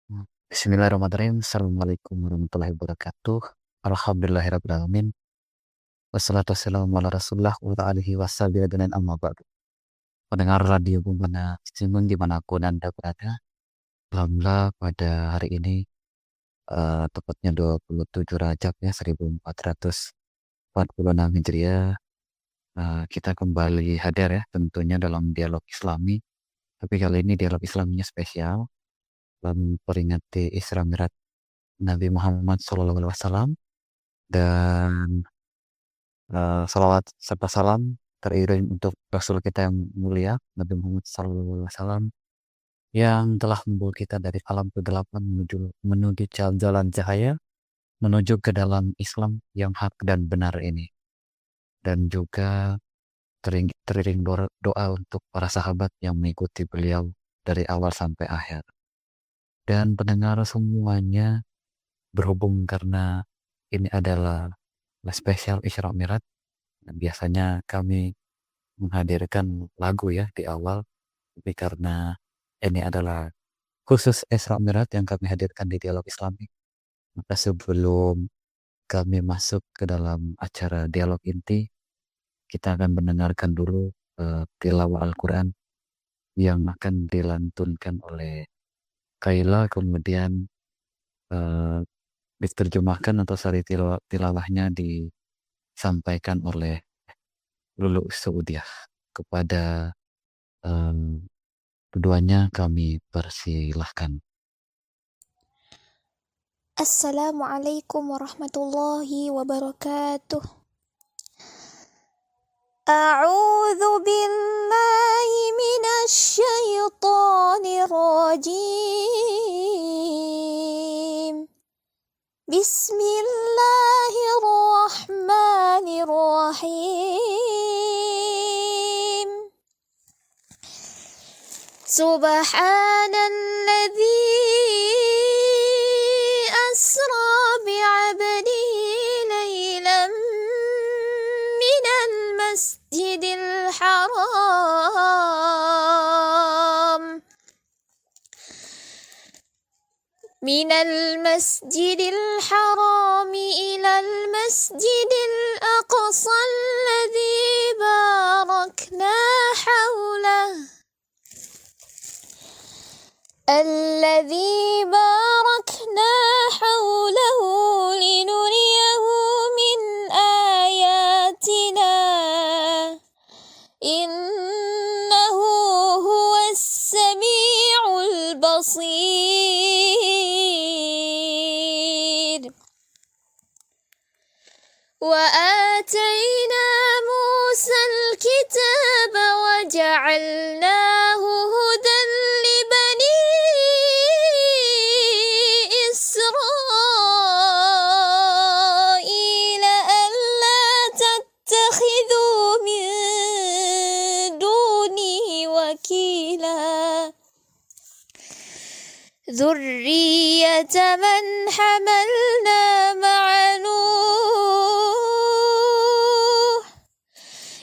Bismillahirrahmanirrahim. Assalamualaikum warahmatullahi wabarakatuh. Alhamdulillahirrahmanirrahim. Wassalatu wassalamu ala rasulullah wa ala alihi wassabihi dan amma ba'du. Pendengar radio Bumbana Streaming dimanapun Anda berada. Alhamdulillah pada hari ini tepatnya 27 Rajab ya 1446 Hijriah, kita kembali hadir ya tentunya dalam dialog Islami. Tapi kali ini dialog Islaminya spesial dalam memperingati Isra Mi'raj Nabi Muhammad SAW, dan salawat serta salam teriring untuk Rasul kita yang mulia Nabi Muhammad SAW yang telah membawa kita dari alam kegelapan menuju jalan cahaya, menuju ke dalam Islam yang hak dan benar ini. Dan juga teriring doa untuk para sahabat yang mengikuti beliau dari awal sampai akhir. Dan pendengar semuanya, berhubung karena ini adalah spesial Isra Mi'raj, biasanya kami menghadirkan lagu ya di awal, tapi karena ini adalah khusus Isra Mi'raj yang kami hadirkan di dialog Islami, maka sebelum kami masuk ke dalam acara dialog inti, kita akan mendengarkan dulu tilawah Al-Quran yang akan dilantunkan oleh Kaila, kemudian diterjemahkan atau sari tilawahnya disampaikan oleh Lulu Saudiah. Kepada keduanya kami persilahkan. Assalamualaikum warahmatullahi wabarakatuh. A'udzu billahi minasy syaithanir rajim. Bismillahirrahmanirrahim. Subhanalladzi أسرى بعبده ليلا من المسجد الحرام إلى المسجد الأقصى الذي باركنا حوله لنريه من آياتنا إنه هو السميع البصير. وآتينا موسى الكتاب وجعلناه هدى لبني إسرائيل ألا تتخذوا من دوني وكيلا ذرية من حملنا مع نوح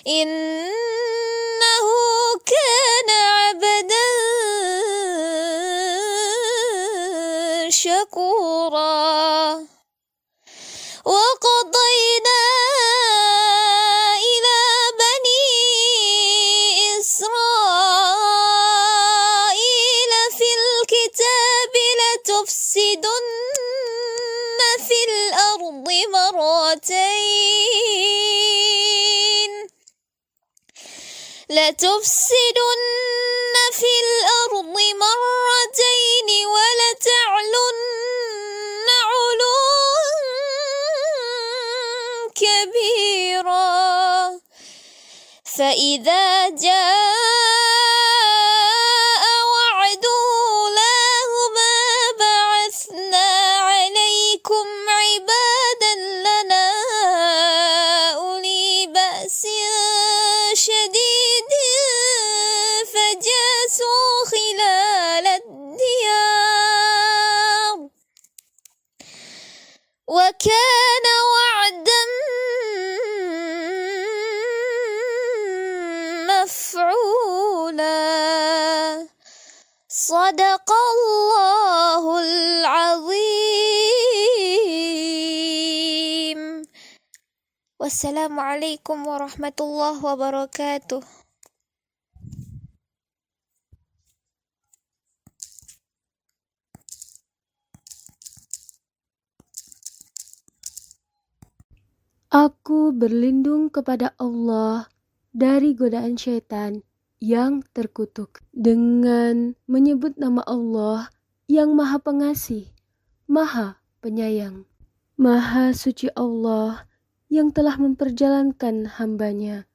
إنه كان عبدا شكورا. وقضينا إلى بني إسرائيل في الكتاب لتفسدن في الأرض مرتين ولتعلن علوا كبيرا. فإذا جاء وعد أولاهما بعثنا عليكم عبادا لنا أولي بأس شديد فجاسوا خلال الديار وكان وعدا مفعولا. صدق الله Assalamualaikum warahmatullahi wabarakatuh. Aku berlindung kepada Allah dari godaan syaitan yang terkutuk dengan menyebut nama Allah yang Maha Pengasih, Maha Penyayang. Maha suci Allah yang telah memperjalankan hambanya,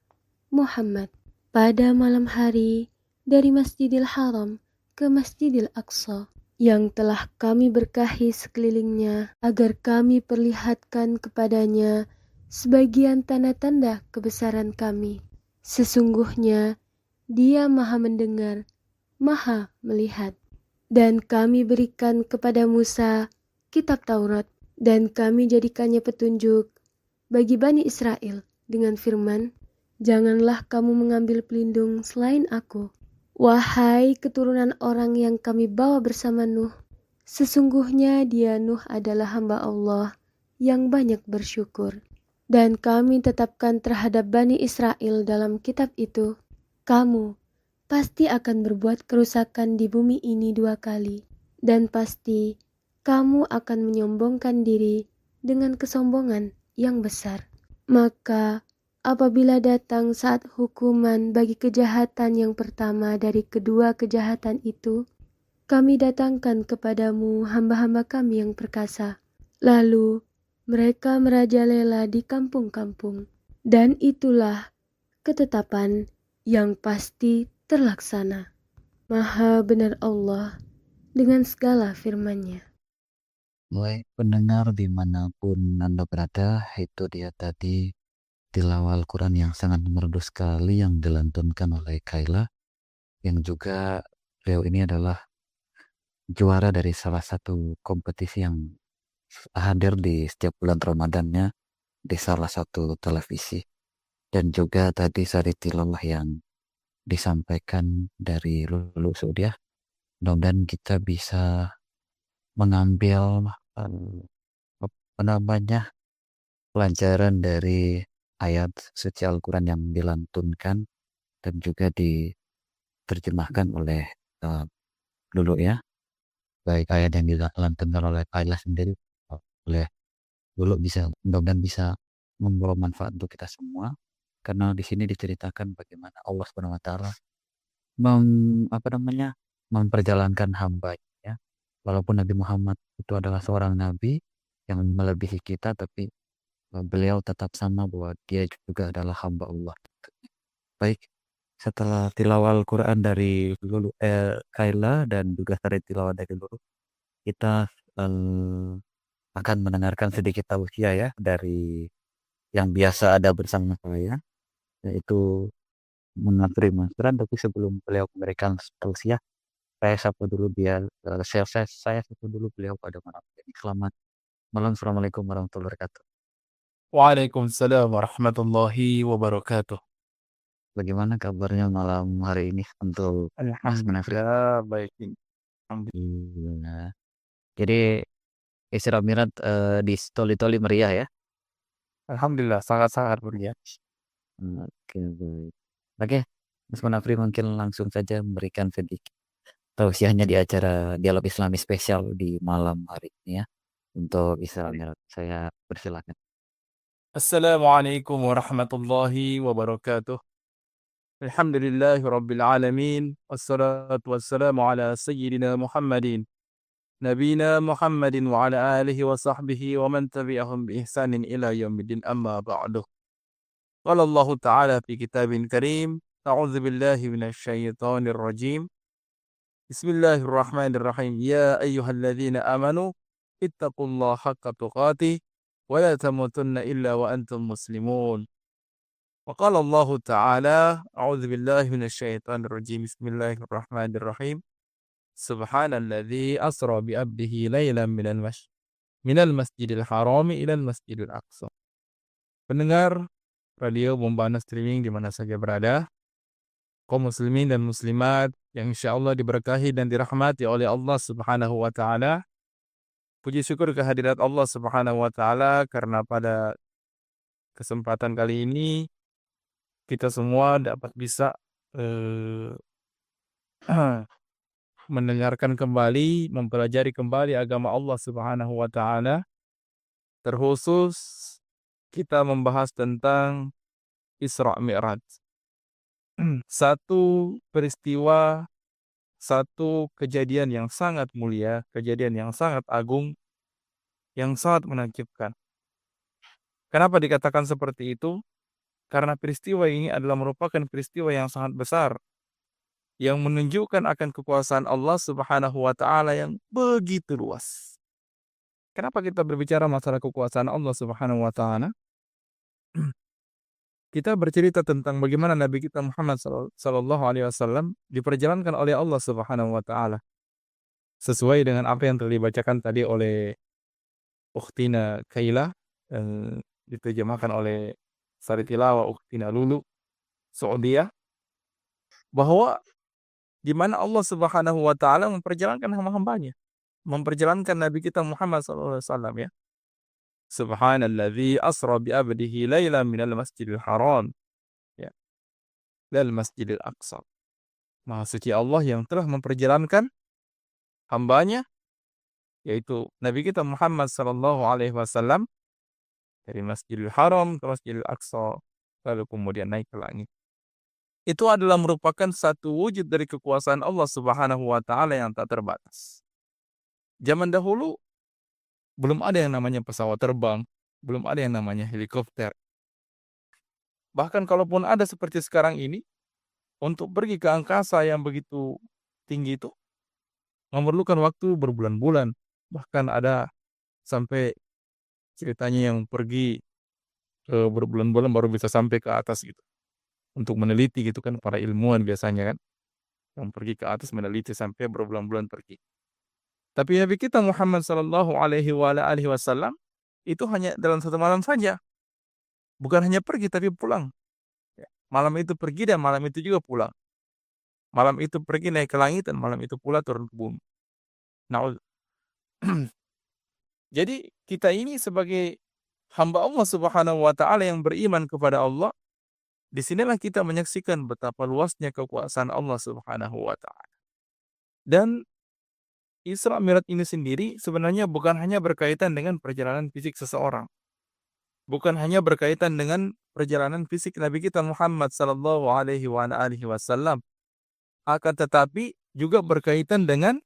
Muhammad, pada malam hari dari Masjidil Haram ke Masjidil Aqsa, yang telah kami berkahi sekelilingnya agar kami perlihatkan kepadanya sebagian tanda-tanda kebesaran kami. Sesungguhnya Dia Maha mendengar, Maha melihat. Dan kami berikan kepada Musa kitab Taurat, dan kami jadikannya petunjuk bagi Bani Israel dengan firman, "Janganlah kamu mengambil pelindung selain aku, wahai keturunan orang yang kami bawa bersama Nuh. Sesungguhnya dia Nuh adalah hamba Allah yang banyak bersyukur." Dan kami tetapkan terhadap Bani Israel dalam kitab itu, kamu pasti akan berbuat kerusakan di bumi ini 2 kali, dan pasti kamu akan menyombongkan diri dengan kesombongan yang besar. Maka apabila datang saat hukuman bagi kejahatan yang pertama dari kedua kejahatan itu, kami datangkan kepadamu hamba-hamba kami yang perkasa. Lalu mereka merajalela di kampung-kampung, dan itulah ketetapan yang pasti terlaksana. Maha benar Allah dengan segala firman-Nya. Baik pendengar dimanapun Anda berada, itu dia tadi tilawah Al-Quran yang sangat merdu sekali yang dilantunkan oleh Kaila, yang juga beliau ini adalah juara dari salah satu kompetisi yang hadir di setiap bulan Ramadannya di salah satu televisi. Dan juga tadi sari tilawah yang disampaikan dari Lulu Sudiah. Mudah-mudahan kita bisa mengambil apa namanya pelajaran dari ayat suci Al-Quran yang dilantunkan dan juga diterjemahkan oleh Lulu ya. Baik ayat yang dilantunkan oleh Kailah sendiri oleh Lulu bisa mudah-mudahan bisa membawa manfaat untuk kita semua, karena di sini diceritakan bagaimana Allah Subhanahu wa taala memperjalankan hambanya. Walaupun Nabi Muhammad itu adalah seorang nabi yang melebihi kita, tapi beliau tetap sama bahwa dia juga adalah hamba Allah. Baik, setelah tilawah Al-Quran dari Lulu Kaila dan juga dari tilawah dari Lulu, kita akan mendengarkan sedikit tausiah ya dari yang biasa ada bersama saya, yaitu Munafri Masran. Tapi sebelum beliau memberikan tausiah, saya sapa dulu saya sapa dulu beliau pada malam ini. Selamat malam, assalamualaikum warahmatullahi wabarakatuh. Waalaikumsalam warahmatullahi wabarakatuh. Bagaimana kabarnya malam hari ini untuk Mas Munafri? Alhamdulillah baik. Alhamdulillah. Jadi Isra Mi'raj di Toli meriah ya? Alhamdulillah sangat-sangat meriah. Oke, baik. Oke, Mas Munafri mungkin langsung saja memberikan sedikit tausiahnya di acara Dialog Islami spesial di malam hari ini ya. Untuk Isra Mi'raj, saya persilakan. Assalamualaikum warahmatullahi wabarakatuh. Alhamdulillahi rabbil alamin. Wassalatu wassalamu ala sayyidina Muhammadin. Nabina Muhammadin wa ala alihi wa sahbihi wa man tabi'ahum bi ihsanin ila yaumiddin amma ba'du. Qala Allah Ta'ala fi kitabin karim. A'udzu billahi minasyaitonir rajim. Bismillahirrahmanirrahim. Ya ayyuhalladzina amanu ittaqullaha haqqa tuqatih wa la tamutunna illa wa antum muslimun. Wa qala Allah Ta'ala, a'udzu billahi minasyaitonir rajim. Bismillahirrahmanirrahim. Subhanalladzi asra bi 'abdihi lailan minal masjidil harami ilal masjidil aqsa. Pendengar radio Bombana Streaming di mana saja berada, kaum muslimin dan muslimat yang insyaallah diberkahi dan dirahmati oleh Allah Subhanahu wa taala. Puji syukur kehadirat Allah Subhanahu wa taala karena pada kesempatan kali ini kita semua dapat bisa eh, mendengarkan kembali, mempelajari kembali agama Allah Subhanahu wa taala. Terkhusus kita membahas tentang Isra Mi'raj. Satu peristiwa, satu kejadian yang sangat mulia, kejadian yang sangat agung, yang sangat menakjubkan. Kenapa dikatakan seperti itu? Karena peristiwa ini adalah merupakan peristiwa yang sangat besar, yang menunjukkan akan kekuasaan Allah Subhanahu wa taala yang begitu luas. Kenapa kita berbicara masalah kekuasaan Allah Subhanahu wa taala? Kita bercerita tentang bagaimana Nabi kita Muhammad sallallahu alaihi wasallam diperjalankan oleh Allah Subhanahu wa taala. Sesuai dengan apa yang telah dibacakan tadi oleh Ukhtina Kailah, diterjemahkan oleh Sari Tilawah Ukhtina Lulu Saudiyah, bahwa di mana Allah Subhanahu wa taala memperjalankan hamba-hambanya, memperjalankan Nabi kita Muhammad sallallahu alaihi wasallam ya. Subhanalladzi asra bi 'abdihi lailan minal masjidil haram ya, ilal masjidil aqsa. Maha suci Allah yang telah memperjalankan hambanya, yaitu Nabi kita Muhammad sallallahu alaihi wasallam dari Masjidil Haram ke Masjidil Aqsa, lalu kemudian naik ke langit. Itu adalah merupakan satu wujud dari kekuasaan Allah Subhanahu wa taala yang tak terbatas. Zaman dahulu belum ada yang namanya pesawat terbang, belum ada yang namanya helikopter. Bahkan kalaupun ada seperti sekarang ini, untuk pergi ke angkasa yang begitu tinggi itu memerlukan waktu berbulan-bulan. Bahkan ada sampai ceritanya yang pergi berbulan-bulan baru bisa sampai ke atas gitu. Untuk meneliti gitu kan, para ilmuwan biasanya kan, yang pergi ke atas meneliti sampai berbulan-bulan pergi. Tapi Nabi kita Muhammad sallallahu alaihi wasallam itu hanya dalam satu malam saja. Bukan hanya pergi tapi pulang. Ya. Malam itu pergi dan malam itu juga pulang. Malam itu pergi naik ke langit dan malam itu pula turun ke bumi. Nah, jadi kita ini sebagai hamba Allah Subhanahu wa taala yang beriman kepada Allah, disinilah kita menyaksikan betapa luasnya kekuasaan Allah Subhanahu wa taala. Dan Isra Mi'raj ini sendiri sebenarnya bukan hanya berkaitan dengan perjalanan fisik seseorang. Bukan hanya berkaitan dengan perjalanan fisik Nabi kita Muhammad sallallahu alaihi wasallam, akan tetapi juga berkaitan dengan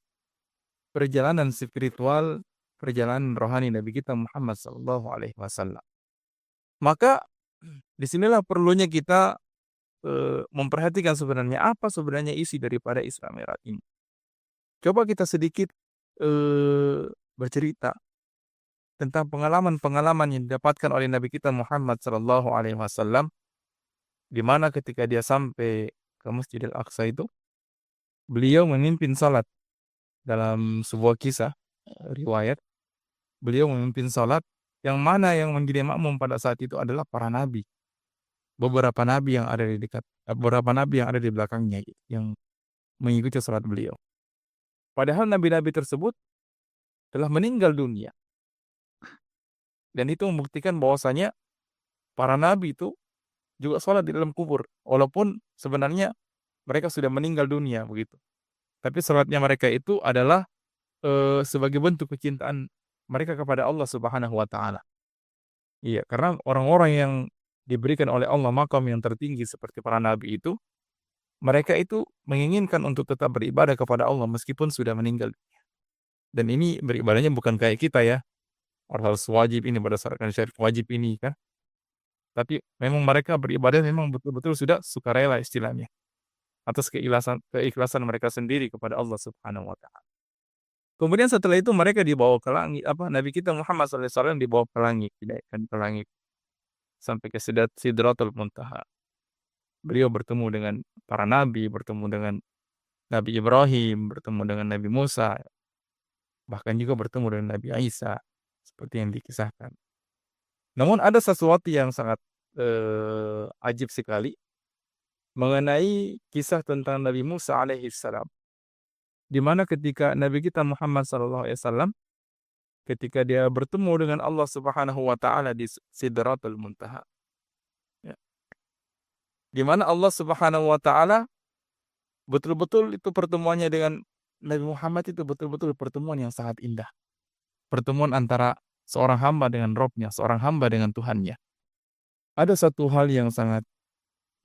perjalanan spiritual, perjalanan rohani Nabi kita Muhammad sallallahu alaihi wasallam. Maka disinilah perlunya kita memperhatikan sebenarnya apa sebenarnya isi daripada Isra Mi'raj ini. Coba kita sedikit bercerita tentang pengalaman-pengalaman yang didapatkan oleh Nabi kita Muhammad sallallahu alaihi wasallam, di mana ketika dia sampai ke Masjidil Aqsa itu, beliau memimpin salat. Dalam sebuah kisah riwayat, beliau memimpin salat yang mana yang menjadi makmum pada saat itu adalah para nabi. Beberapa nabi yang ada di belakangnya yang mengikuti salat beliau. Padahal nabi-nabi tersebut telah meninggal dunia. Dan itu membuktikan bahwasanya para nabi itu juga sholat di dalam kubur. Walaupun sebenarnya mereka sudah meninggal dunia begitu. Tapi sholatnya mereka itu adalah sebagai bentuk kecintaan mereka kepada Allah Subhanahu wa taala. Iya, karena orang-orang yang diberikan oleh Allah maqam yang tertinggi seperti para nabi itu, mereka itu menginginkan untuk tetap beribadah kepada Allah meskipun sudah meninggal. Dan ini beribadahnya bukan kayak kita ya, harus wajib ini berdasarkan syariat wajib ini kan. Tapi memang mereka beribadah memang betul-betul sudah sukarela istilahnya, atas keikhlasan mereka sendiri kepada Allah Subhanahu wa taala. Kemudian setelah itu mereka dibawa ke langit, Nabi kita Muhammad sallallahu alaihi wasallam dibawa ke langit, dinaikkan ke langit sampai ke Sidratul Muntaha. Beliau bertemu dengan para nabi, bertemu dengan Nabi Ibrahim, bertemu dengan Nabi Musa, bahkan juga bertemu dengan Nabi Isa, seperti yang dikisahkan. Namun ada sesuatu yang sangat ajib sekali mengenai kisah tentang Nabi Musa alaihi salam, di mana ketika Nabi kita Muhammad sallallahu alaihi wasallam ketika dia bertemu dengan Allah Subhanahu wa taala di Sidratul Muntaha, di mana Allah Subhanahu wa taala betul-betul itu pertemuannya dengan Nabi Muhammad itu betul-betul pertemuan yang sangat indah. Pertemuan antara seorang hamba dengan Robnya, seorang hamba dengan Tuhannya. Ada satu hal yang sangat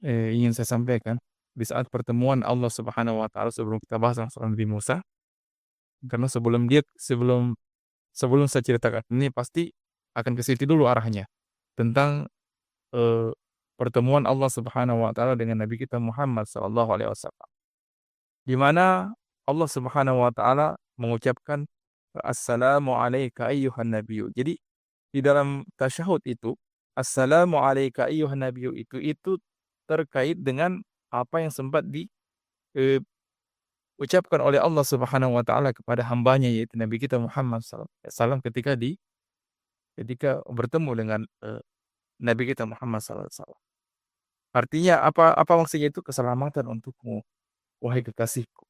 ingin saya sampaikan di saat pertemuan Allah Subhanahu wa taala sebelum kita bahas masalah Nabi Musa. Karena sebelum saya ceritakan ini pasti akan ke situ dulu arahnya. Tentang eee, pertemuan Allah Subhanahu wa taala dengan Nabi kita Muhammad sallallahu alaihi wasallam. Di mana Allah Subhanahu wa taala mengucapkan, "Assalamu alayka ayyuhan nabiyyu." Jadi di dalam tasyahud itu, "Assalamu alayka ayyuhan nabiyyu" itu terkait dengan apa yang sempat ucapkan oleh Allah Subhanahu wa taala kepada hambanya yaitu Nabi kita Muhammad SAW ketika bertemu dengan, Nabi kita Muhammad SAW. Artinya apa maksudnya itu? Keselamatan untukmu, wahai kekasihku,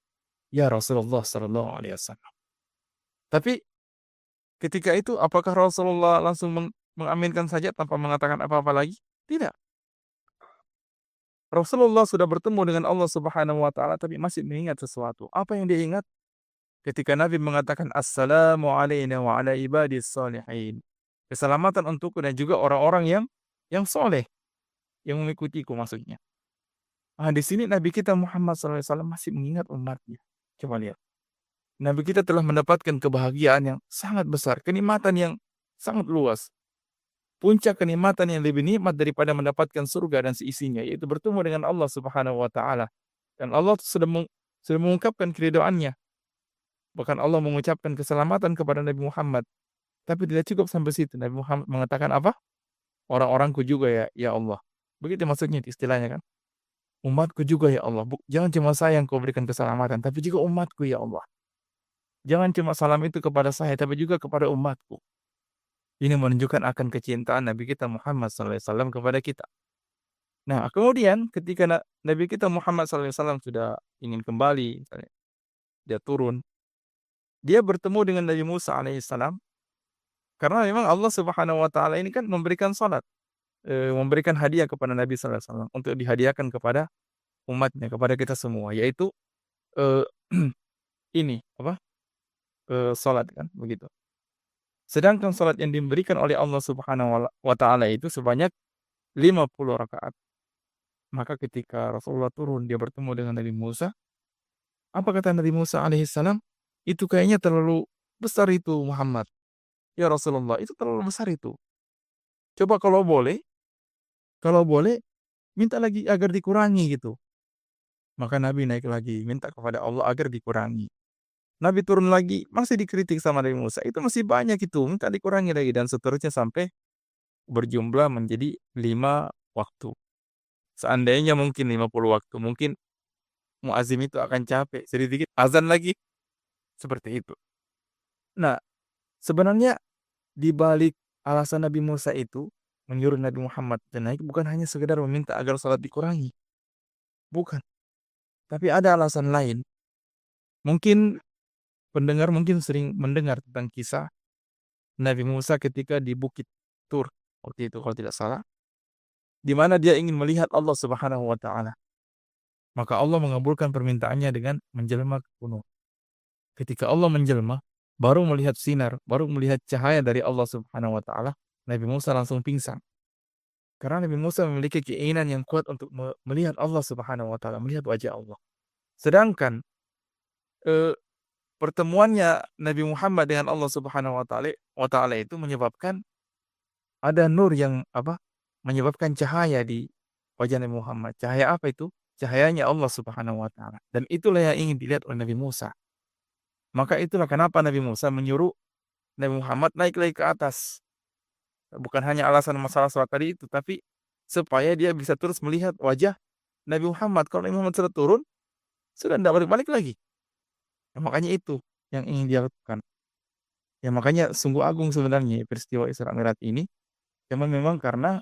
ya Rasulullah sallallahu alaihi wasallam. Tapi ketika itu apakah Rasulullah langsung mengaminkan saja tanpa mengatakan apa-apa lagi? Tidak. Rasulullah sudah bertemu dengan Allah Subhanahu wa taala tapi masih mengingat sesuatu. Apa yang dia ingat? Ketika Nabi mengatakan, "Assalamu alayna wa ala ibadis sholihin." Keselamatan untukku dan juga orang-orang yang soleh, yang mengikutiku maksudnya. Di sini Nabi kita Muhammad SAW masih mengingat umatnya. Coba lihat. Nabi kita telah mendapatkan kebahagiaan yang sangat besar, kenikmatan yang sangat luas. Puncak kenikmatan yang lebih nikmat daripada mendapatkan surga dan seisinya, yaitu bertemu dengan Allah Subhanahu wa taala. Dan Allah sudah mengungkapkan keridhaannya. Bahkan Allah mengucapkan keselamatan kepada Nabi Muhammad. Tapi tidak cukup sampai situ. Nabi Muhammad mengatakan apa? Orang-orangku juga ya Allah. Begitu maksudnya istilahnya kan. Umatku juga ya Allah. Jangan cuma saya yang kau berikan keselamatan, tapi juga umatku ya Allah. Jangan cuma salam itu kepada saya, tapi juga kepada umatku. Ini menunjukkan akan kecintaan Nabi kita Muhammad SAW kepada kita. Nah, kemudian ketika Nabi kita Muhammad SAW sudah ingin kembali, misalnya, dia turun, dia bertemu dengan Nabi Musa alaihissalam, karena memang Allah Subhanahu wa taala ini kan memberikan salat, memberikan hadiah kepada Nabi sallallahu alaihi wasallam untuk dihadiahkan kepada umatnya, kepada kita semua, yaitu eee, ini apa, salat kan begitu. Sedangkan salat yang diberikan oleh Allah Subhanahu wa taala itu sebanyak 50 rakaat. Maka ketika Rasulullah turun dia bertemu dengan Nabi Musa, apa kata Nabi Musa alaihissalam? "Itu kayaknya terlalu besar itu Muhammad. Ya Rasulullah, itu terlalu besar itu. Coba kalau boleh minta lagi agar dikurangi," gitu. Maka Nabi naik lagi, minta kepada Allah agar dikurangi. Nabi turun lagi, masih dikritik sama Nabi Musa, "Itu masih banyak itu, minta dikurangi lagi," dan seterusnya sampai berjumlah menjadi 5 waktu. Seandainya mungkin 50 waktu, mungkin muazin itu akan capek, sedikit azan lagi, seperti itu. Nah, sebenarnya di balik alasan Nabi Musa itu menyuruh Nabi Muhammad dan naik bukan hanya sekedar meminta agar salat dikurangi, bukan. Tapi ada alasan lain. Mungkin pendengar mungkin sering mendengar tentang kisah Nabi Musa ketika di Bukit Tur waktu itu kalau tidak salah, di mana dia ingin melihat Allah Subhanahu wa taala. Maka Allah mengabulkan permintaannya dengan menjelma ke gunung. Ketika Allah menjelma, baru melihat sinar, baru melihat cahaya dari Allah Subhanahu wa taala, Nabi Musa langsung pingsan. Karena Nabi Musa memiliki keinginan yang kuat untuk melihat Allah Subhanahu wa taala, melihat wajah Allah. Sedangkan eee, pertemuannya Nabi Muhammad dengan Allah Subhanahu wa taala itu menyebabkan ada nur yang menyebabkan cahaya di wajah Nabi Muhammad. Cahaya apa itu? Cahayanya Allah Subhanahu wa taala. Dan itulah yang ingin dilihat oleh Nabi Musa. Maka itulah kenapa Nabi Musa menyuruh Nabi Muhammad naik lagi ke atas. Bukan hanya alasan masalah salat tadi itu, tapi supaya dia bisa terus melihat wajah Nabi Muhammad. Kalau Nabi Muhammad sudah turun, sudah tidak balik-balik lagi. Makanya itu yang ingin dia lakukan. Makanya sungguh agung sebenarnya peristiwa Isra Mi'raj ini. Cuma memang karena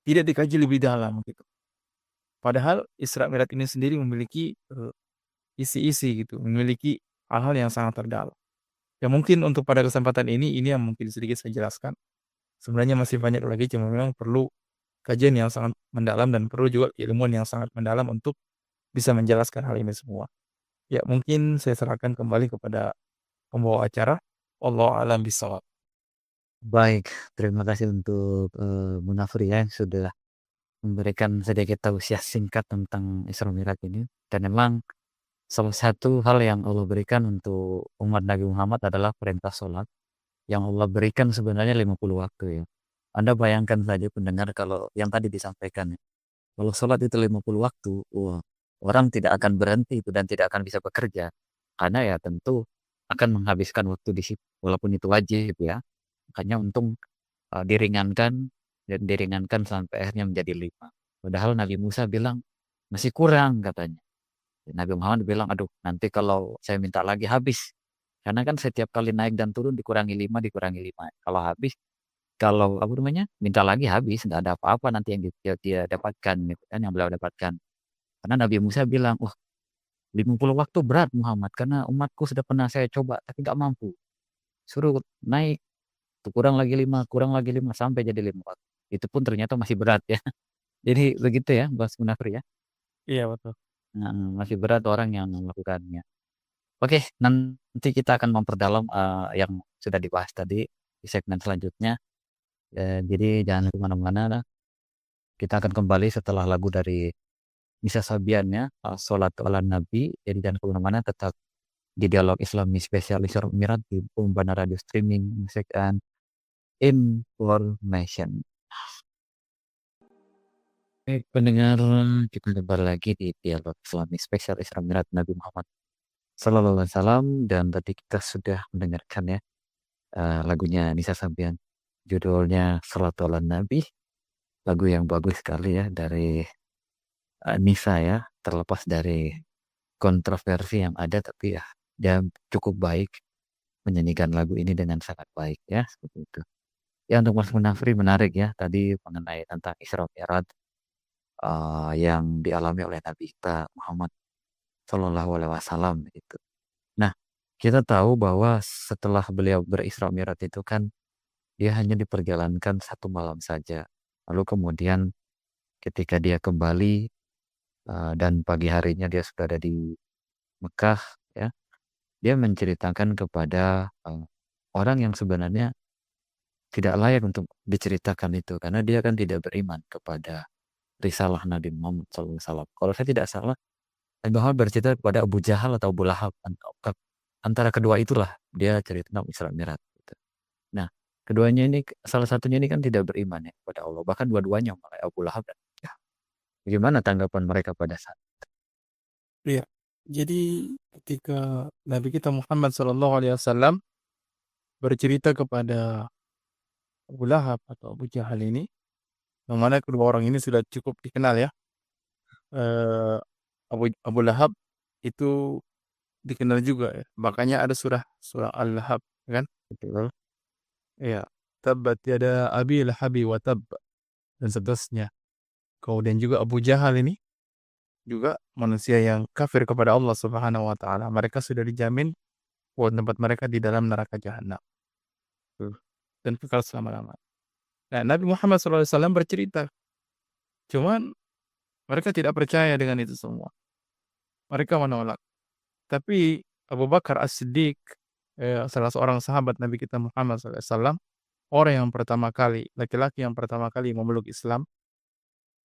tidak dikaji lebih dalam gitu. Padahal Isra Mi'raj ini sendiri memiliki isi-isi gitu, memiliki hal-hal yang sangat terdalam. Ya mungkin untuk pada kesempatan ini yang mungkin sedikit saya jelaskan. Sebenarnya masih banyak lagi, cuma memang perlu kajian yang sangat mendalam dan perlu juga ilmuwan yang sangat mendalam untuk bisa menjelaskan hal ini semua. Ya, mungkin saya serahkan kembali kepada pembawa acara. Wallahu a'lam bishawab. Baik, terima kasih untuk Munafri ya yang sudah memberikan sedikit tausiah singkat tentang Isra Mi'raj ini. Dan memang salah satu hal yang Allah berikan untuk umat Nabi Muhammad adalah perintah sholat yang Allah berikan sebenarnya 50 waktu ya. Anda bayangkan saja pendengar kalau yang tadi disampaikan ya. Kalau sholat itu 50 waktu, wah, orang tidak akan berhenti itu dan tidak akan bisa bekerja. Karena ya tentu akan menghabiskan waktu di situ, walaupun itu wajib ya. Makanya untung diringankan dan diringankan sampai akhirnya menjadi 5. Padahal Nabi Musa bilang masih kurang katanya. Nabi Muhammad bilang, aduh nanti kalau saya minta lagi habis. Karena kan setiap kali naik dan turun dikurangi 5, dikurangi 5. Kalau habis, kalau apa namanya, minta lagi habis, nggak ada apa-apa nanti yang dia dapatkan gitu kan, yang beliau dapatkan. Karena Nabi Musa bilang, wah 50 waktu berat Muhammad, karena umatku sudah pernah saya coba, tapi nggak mampu. Suruh naik, tuh kurang lagi 5, sampai jadi 5 waktu. Itu pun ternyata masih berat ya. Jadi begitu ya, Mas Munafri ya. Iya, betul. Nah, masih berat orang yang melakukannya. Oke, nanti kita akan memperdalam yang sudah dibahas tadi di segmen selanjutnya. Jadi jangan kemana-mana. Kita akan kembali setelah lagu dari Nisa Sabian ya, Sholatu ala Nabi. Jadi jangan kemana-mana, tetap di Dialog Islami Spesial Isra Mi'raj di Umbana Radio Streaming Music and Information. Baik, pendengar, kita kembali lagi di Dialog Islami Spesial Isra Mi'raj Nabi Muhammad Sallallahu Alaihi Wasallam, dan tadi kita sudah mendengarkan ya lagunya Nisa Sabian, judulnya Sholatu ala Nabi, lagu yang bagus sekali ya dari Nisa ya, terlepas dari kontroversi yang ada, tapi ya dia cukup baik menyanyikan lagu ini dengan sangat baik ya, seperti itu. Ya, untuk Mas Munafri menarik ya tadi mengenai tentang Isra Mi'raj yang dialami oleh Nabi kita Muhammad Shallallahu Alaihi Wasallam itu. Nah, kita tahu bahwa setelah beliau berisra Mi'raj itu kan dia hanya diperjalankan 1 malam saja. Lalu kemudian ketika dia kembali dan pagi harinya dia sudah ada di Mekah ya, dia menceritakan kepada orang yang sebenarnya tidak layak untuk diceritakan itu, karena dia kan tidak beriman kepada risalah Nabi Muhammad SAW. Kalau saya tidak salah, Nabi Muhammad bercerita kepada Abu Jahal atau Abu Lahab. Antara kedua itulah dia cerita tentang Isra Mi'raj. Gitu. Nah, keduanya ini, salah satunya ini kan tidak beriman ya kepada Allah. Bahkan dua-duanya, Abu Lahab dan Abu Jahal. Bagaimana tanggapan mereka pada saat itu? Iya. Jadi ketika Nabi kita Muhammad SAW bercerita kepada Abu Lahab atau Abu Jahal ini, yang mana kedua orang ini sudah cukup dikenal ya. Eh, Abu Lahab itu dikenal juga ya. Makanya ada surah Al-Lahab kan? Betul. Iya. Tabbat yada abi lahabi wa tab dan seterusnya. Kemudian juga Abu Jahal ini juga manusia yang kafir kepada Allah Subhanahu wa taala. Mereka sudah dijamin bahwa tempat mereka di dalam neraka jahanam. Dan kekal selama-lamanya. Nah, Nabi Muhammad SAW bercerita. Cuman mereka tidak percaya dengan itu semua. Mereka menolak. Tapi Abu Bakar As-Siddiq, salah seorang sahabat Nabi kita Muhammad SAW, orang yang pertama kali, laki-laki yang pertama kali memeluk Islam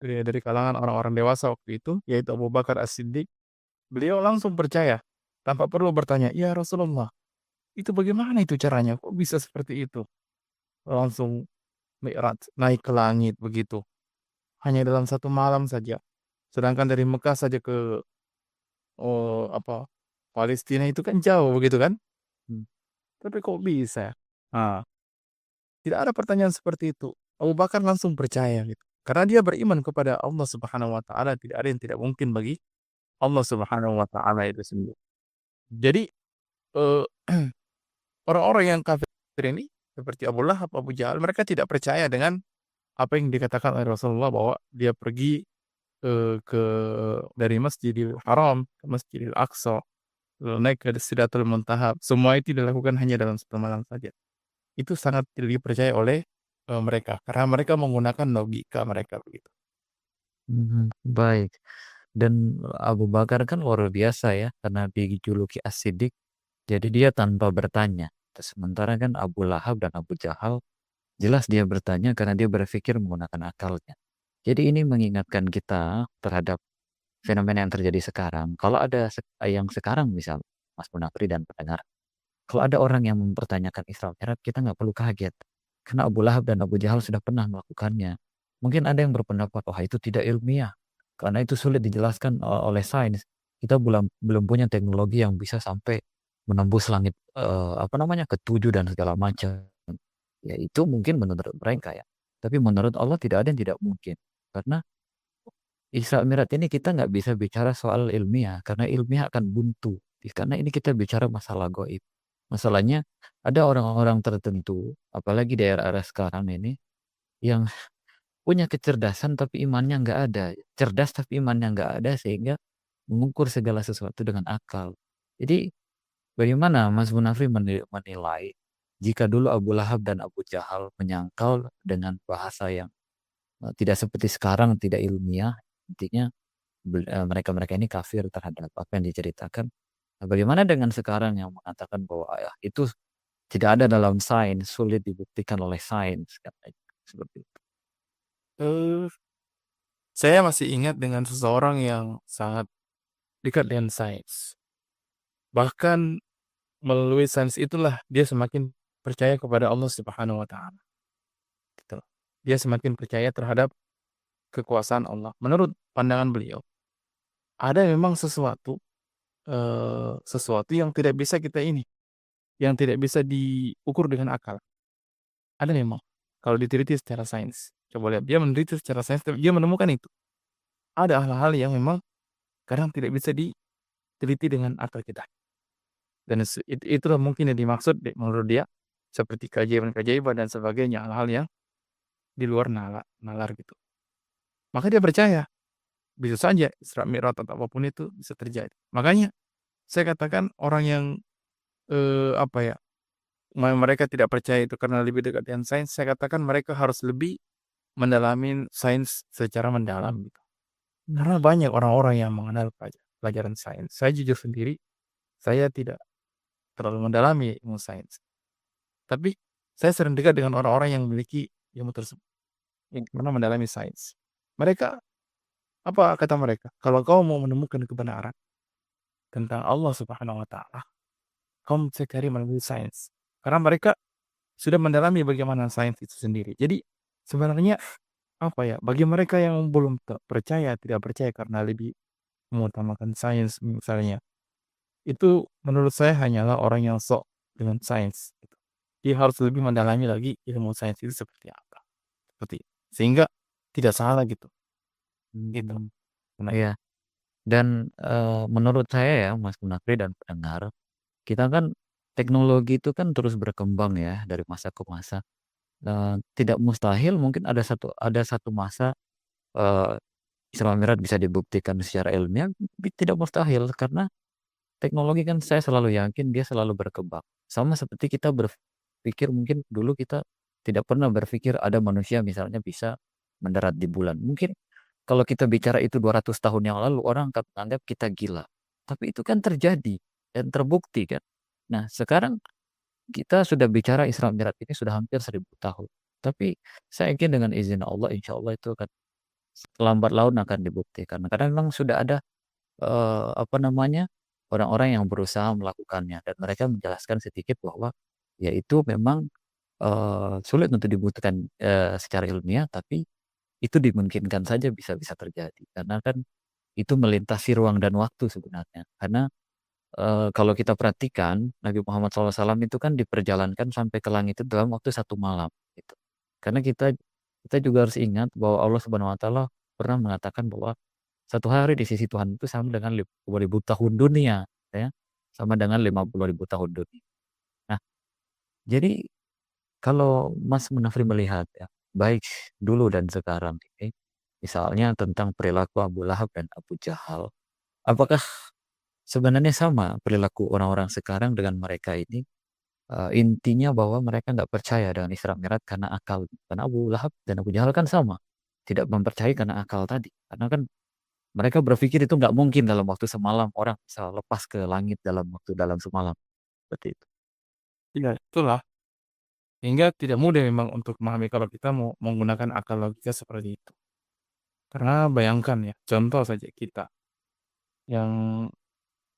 dari kalangan orang-orang dewasa waktu itu, yaitu Abu Bakar As-Siddiq. Beliau langsung percaya tanpa perlu bertanya, "Ya Rasulullah, itu bagaimana itu caranya? Kok bisa seperti itu?" Langsung Mi'raj, naik ke langit begitu. Hanya dalam 1 malam saja. Sedangkan dari Mekah saja ke Palestina itu kan jauh begitu kan? Tapi kok bisa? Nah, tidak ada pertanyaan seperti itu. Abu Bakar langsung percaya gitu. Karena dia beriman kepada Allah Subhanahu wa taala, tidak ada yang tidak mungkin bagi Allah Subhanahu wa taala itu sendiri. Jadi eh, orang-orang yang kafir ini seperti Abu Lahab, Abu Jahal, mereka tidak percaya dengan apa yang dikatakan oleh Rasulullah bahwa dia pergi ke dari Masjidil Haram ke Masjidil Aqsa, lalu naik ke Sidratul Muntaha. Semua itu dilakukan hanya dalam 1 malam saja. Itu sangat tidak dipercaya oleh mereka karena mereka menggunakan logika mereka begitu. Baik. Dan Abu Bakar kan luar biasa ya, karena dijuluki As-Siddiq, jadi dia tanpa bertanya. Sementara kan Abu Lahab dan Abu Jahal, jelas dia bertanya karena dia berpikir menggunakan akalnya. Jadi ini mengingatkan kita terhadap fenomena yang terjadi sekarang. Kalau ada yang sekarang misal, Mas Munafri dan pendengar, kalau ada orang yang mempertanyakan Isra Mi'raj, kita nggak perlu kaget. Karena Abu Lahab dan Abu Jahal sudah pernah melakukannya. Mungkin ada yang berpendapat, wah itu tidak ilmiah. Karena itu sulit dijelaskan oleh sains. Kita belum punya teknologi yang bisa sampai menembus langit ketujuh dan segala macam. Ya itu mungkin menurut mereka ya. Tapi menurut Allah tidak ada yang tidak mungkin. Karena Isra Mi'raj ini kita nggak bisa bicara soal ilmiah. Karena ilmiah akan buntu. Karena ini kita bicara masalah gaib. Masalahnya ada orang-orang tertentu, apalagi di era-era sekarang ini, yang punya kecerdasan tapi imannya nggak ada. Cerdas tapi imannya nggak ada sehingga mengukur segala sesuatu dengan akal. Jadi bagaimana Mas Munafri menilai jika dulu Abu Lahab dan Abu Jahal menyangkal dengan bahasa yang tidak seperti sekarang, tidak ilmiah, intinya mereka-mereka ini kafir terhadap apa yang diceritakan. Nah, bagaimana dengan sekarang yang mengatakan bahwa itu tidak ada dalam sains, sulit dibuktikan oleh sains, katanya seperti itu. Eh, saya masih ingat dengan seseorang yang sangat dekat dengan sains. Bahkan melalui sains itulah dia semakin percaya kepada Allah Subhanahu wa taala. Gitu. Dia semakin percaya terhadap kekuasaan Allah. Menurut pandangan beliau, ada memang sesuatu yang tidak bisa kita yang tidak bisa diukur dengan akal. Ada memang kalau diteliti secara sains. Coba lihat, dia meneliti secara sains, dia menemukan itu. Ada hal-hal yang memang kadang tidak bisa diteliti dengan akal kita. Dan itulah mungkin yang dimaksud menurut dia seperti keajaiban-keajaiban dan sebagainya, hal-hal yang di luar nalar gitu. Maka dia percaya bisa saja Isra Mi'raj atau apapun itu bisa terjadi. Makanya saya katakan orang yang mereka tidak percaya itu karena lebih dekat dengan sains, saya katakan mereka harus lebih mendalami sains secara mendalam gitu. Karena banyak orang-orang yang mengenal pelajaran sains. Saya jujur sendiri, saya tidak terlalu mendalami ilmu sains. Tapi saya sering dekat dengan orang-orang yang memiliki ilmu tersebut, yang pernah mendalami sains. Mereka, apa kata mereka? Kalau kau mau menemukan kebenaran tentang Allah Subhanahu wa taala, kau bisa cari melalui sains. Karena mereka sudah mendalami bagaimana sains itu sendiri. Jadi sebenarnya bagi mereka yang belum percaya, tidak percaya karena lebih mengutamakan sains misalnya, itu menurut saya hanyalah orang yang sok dengan sains gitu. Dia harus lebih mendalami lagi ilmu sains itu seperti apa. Seperti sehingga tidak salah gitu. Gitu. Nah, Iya. Dan menurut saya ya Mas Munafri dan pendengar, kita kan teknologi itu kan terus berkembang ya dari masa ke masa. Tidak mustahil mungkin ada satu masa Isra Mi'raj bisa dibuktikan secara ilmiah, tidak mustahil karena teknologi kan saya selalu yakin dia selalu berkembang. Sama seperti kita berpikir mungkin dulu kita tidak pernah berpikir ada manusia misalnya bisa mendarat di bulan. Mungkin kalau kita bicara itu 200 tahun yang lalu orang akan menganggap kita gila. Tapi itu kan terjadi dan terbukti kan. Nah, sekarang kita sudah bicara Isra Mi'raj ini sudah hampir 1000 tahun. Tapi saya yakin dengan izin Allah, insya Allah itu akan lambat laun akan dibuktikan. Karena memang sudah ada orang-orang yang berusaha melakukannya dan mereka menjelaskan sedikit bahwa ya itu memang sulit untuk dibuktikan secara ilmiah, tapi itu dimungkinkan saja bisa terjadi karena kan itu melintasi ruang dan waktu sebenarnya. Karena kalau kita perhatikan Nabi Muhammad SAW itu kan diperjalankan sampai ke langit itu dalam waktu 1 malam gitu. Karena kita juga harus ingat bahwa Allah Subhanahu Wa Taala pernah mengatakan bahwa satu hari di sisi Tuhan itu sama dengan 50.000 tahun dunia, ya, sama dengan 50.000 tahun dunia. Nah, jadi kalau Mas Munafri melihat ya, baik dulu dan sekarang ini, misalnya tentang perilaku Abu Lahab dan Abu Jahal, apakah sebenarnya sama perilaku orang-orang sekarang dengan mereka ini? intinya bahwa mereka nggak percaya dengan Isra Mi'raj karena akal. Karena Abu Lahab dan Abu Jahal kan sama, tidak mempercayai karena akal tadi. Karena kan mereka berpikir itu nggak mungkin dalam waktu semalam orang bisa lepas ke langit dalam semalam. Seperti itu. Iya, itulah. Sehingga tidak mudah memang untuk memahami kalau kita mau menggunakan akal logika seperti itu. Karena bayangkan ya, contoh saja kita yang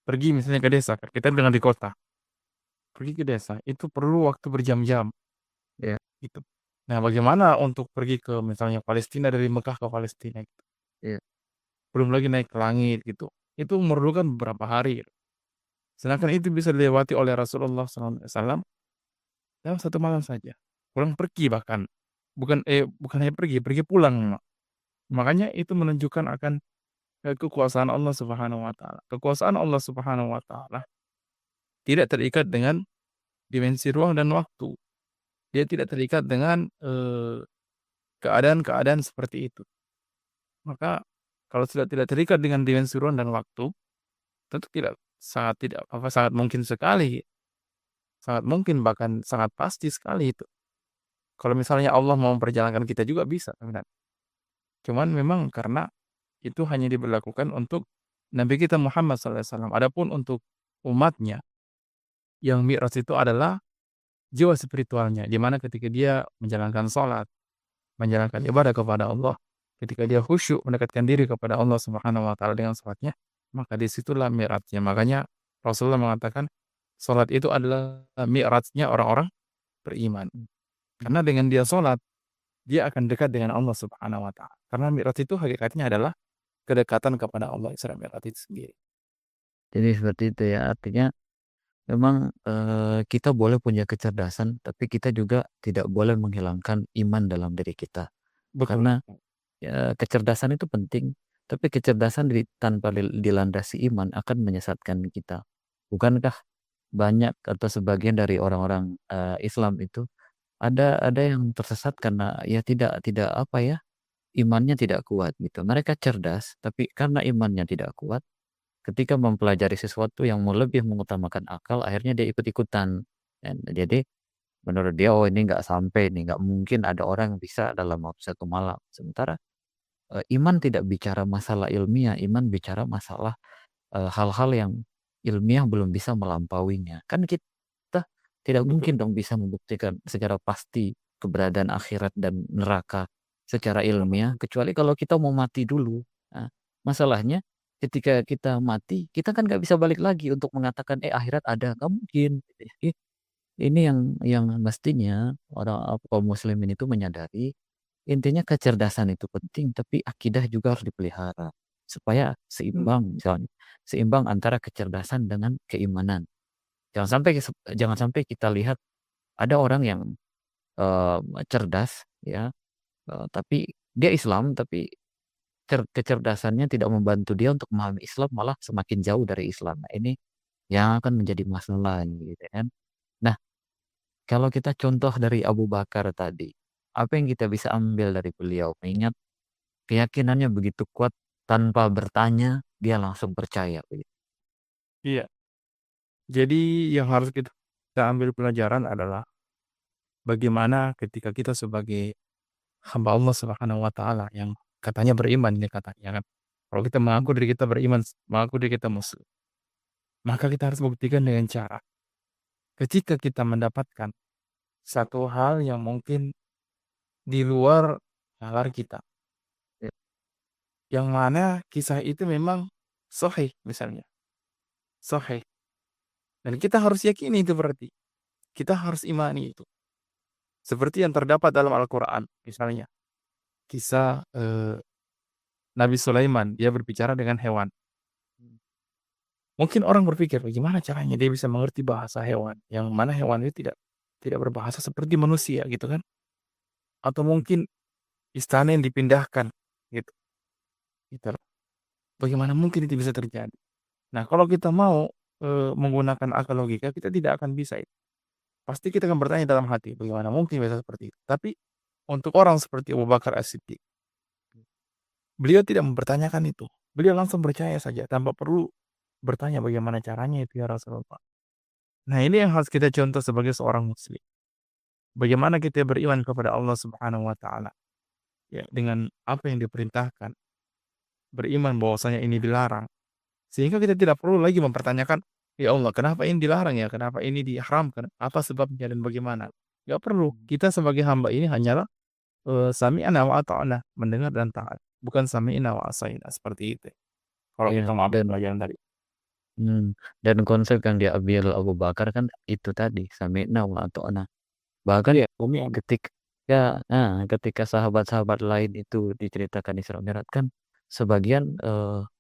pergi misalnya ke desa, kita dengan di kota, pergi ke desa itu perlu waktu berjam-jam Ya, gitu. Nah, bagaimana untuk pergi ke misalnya Palestina, dari Mekah ke Palestina gitu. ya, Belum lagi naik ke langit gitu. Itu memerlukan beberapa hari. Sedangkan itu bisa dilewati oleh Rasulullah SAW dalam satu malam saja. Pulang pergi bahkan. Bukan hanya pergi pulang. Makanya itu menunjukkan akan kekuasaan Allah Subhanahu wa taala. Kekuasaan Allah Subhanahu wa taala tidak terikat dengan dimensi ruang dan waktu. Dia tidak terikat dengan keadaan-keadaan seperti itu. Maka kalau sudah tidak terikat dengan dimensi ruang dan waktu, tentu sangat mungkin sekali, sangat mungkin bahkan sangat pasti sekali itu. Kalau misalnya Allah mau memperjalankan kita juga bisa, sebenarnya. Cuman memang karena itu hanya diberlakukan untuk Nabi kita Muhammad SAW. Adapun untuk umatnya, yang Mi'raj itu adalah jiwa spiritualnya, di mana ketika dia menjalankan sholat, menjalankan ibadah kepada Allah, ketika dia khusyuk mendekatkan diri kepada Allah Subhanahu wa taala dengan sholatnya, maka disitulah mi'rajnya. Makanya Rasulullah mengatakan sholat itu adalah mi'rajnya orang-orang beriman. Karena dengan dia sholat, dia akan dekat dengan Allah Subhanahu wa taala. Karena mi'raj itu hakikatnya adalah kedekatan kepada Allah, Isra Mi'raj itu sendiri. jadi seperti itu ya. Artinya memang kita boleh punya kecerdasan, tapi kita juga tidak boleh menghilangkan iman dalam diri kita. Betul. Karena kecerdasan itu penting, tapi kecerdasan tanpa dilandasi iman akan menyesatkan kita. Bukankah banyak atau sebagian dari orang-orang Islam itu ada yang tersesat karena ya tidak apa ya, imannya tidak kuat gitu. Mereka cerdas, tapi karena imannya tidak kuat, ketika mempelajari sesuatu yang mau lebih mengutamakan akal, akhirnya dia ikut-ikutan. Dan jadi menurut dia, oh ini nggak sampai, ini nggak mungkin ada orang yang bisa dalam waktu satu malam. Sementara iman tidak bicara masalah ilmiah, iman bicara masalah hal-hal yang ilmiah belum bisa melampauinya. Kan kita tidak Betul. mungkin dong bisa membuktikan secara pasti keberadaan akhirat dan neraka secara ilmiah, kecuali kalau kita mau mati dulu. Nah, masalahnya ketika kita mati, kita kan nggak bisa balik lagi untuk mengatakan, akhirat ada, nggak mungkin. Gitu ya. Ini yang mestinya orang kaum muslimin itu menyadari, intinya kecerdasan itu penting, tapi akidah juga harus dipelihara supaya seimbang, misalnya seimbang antara kecerdasan dengan keimanan. Jangan sampai kita lihat ada orang yang cerdas ya, tapi dia Islam, tapi kecerdasannya tidak membantu dia untuk memahami Islam, malah semakin jauh dari Islam. Nah, ini yang akan menjadi masalah gitu kan. Nah, kalau kita contoh dari Abu Bakar tadi, apa yang kita bisa ambil dari beliau? Mengingat keyakinannya begitu kuat, tanpa bertanya dia langsung percaya begitu. Iya. Jadi yang harus kita ambil pelajaran adalah bagaimana ketika kita sebagai hamba Allah Subhanahu wa taala yang katanya beriman, ini katanya kan. Kalau kita mengaku diri kita beriman, mengaku diri kita muslim, maka kita harus buktikan dengan cara ketika kita mendapatkan satu hal yang mungkin di luar nalar kita, Ya, yang mana kisah itu memang sahih misalnya, sahih, dan kita harus yakini itu berarti, kita harus imani itu. Seperti yang terdapat dalam Al-Quran, misalnya kisah Nabi Sulaiman, dia berbicara dengan hewan. Mungkin orang berpikir, bagaimana caranya dia bisa mengerti bahasa hewan, yang mana hewan itu tidak berbahasa seperti manusia gitu kan? Atau mungkin istana yang dipindahkan gitu. Gitu loh. Bagaimana mungkin itu bisa terjadi? Nah, kalau kita mau menggunakan akal logika, kita tidak akan bisa itu. Pasti kita akan bertanya dalam hati, bagaimana mungkin bisa seperti itu? Tapi untuk orang seperti Abu Bakar As-Siddiq, beliau tidak mempertanyakan itu. Beliau langsung percaya saja tanpa perlu bertanya bagaimana caranya itu ya Rasulullah. Nah, ini yang harus kita contoh sebagai seorang muslim. Bagaimana kita beriman kepada Allah Subhanahu wa taala, ya, dengan apa yang diperintahkan, beriman bahwasanya ini dilarang. Sehingga kita tidak perlu lagi mempertanyakan, "Ya Allah, kenapa ini dilarang ya? Kenapa ini diharamkan? Apa sebabnya dan bagaimana?" Nggak perlu. Kita sebagai hamba ini hanyalah, sami'na wa ata'na, mendengar dan taat. Bukan sami'na wa asaina, seperti itu. Kalau Iya, kita mengambil dan pelajaran tadi. dan konsep yang diambil Abu Bakar kan itu tadi, sami'na wa ata'na. Bahkan Iya, umi ada. ketika sahabat-sahabat lain itu diceritakan Isra Mi'raj kan sebagian,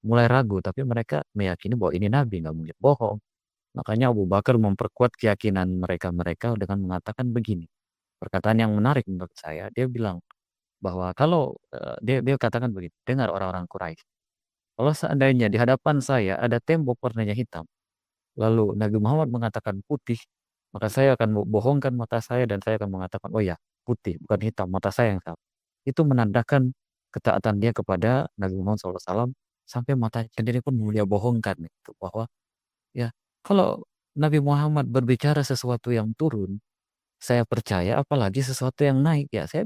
mulai ragu, tapi mereka meyakini bahwa ini nabi, nggak mungkin bohong. Makanya Abu Bakar memperkuat keyakinan mereka-mereka dengan mengatakan begini, perkataan yang menarik menurut saya, dia bilang bahwa kalau, dia katakan begini, "Dengar orang-orang Quraisy, kalau seandainya di hadapan saya ada tembok warnanya hitam, lalu Nabi Muhammad mengatakan putih, maka saya akan bohongkan mata saya dan saya akan mengatakan, 'Oh ya, putih, bukan hitam, mata saya yang salah.' Itu menandakan ketaatan dia kepada Nabi Muhammad SAW sampai matanya sendiri pun dia bohongkan itu, bahwa ya kalau Nabi Muhammad berbicara sesuatu yang turun, saya percaya, apalagi sesuatu yang naik, ya saya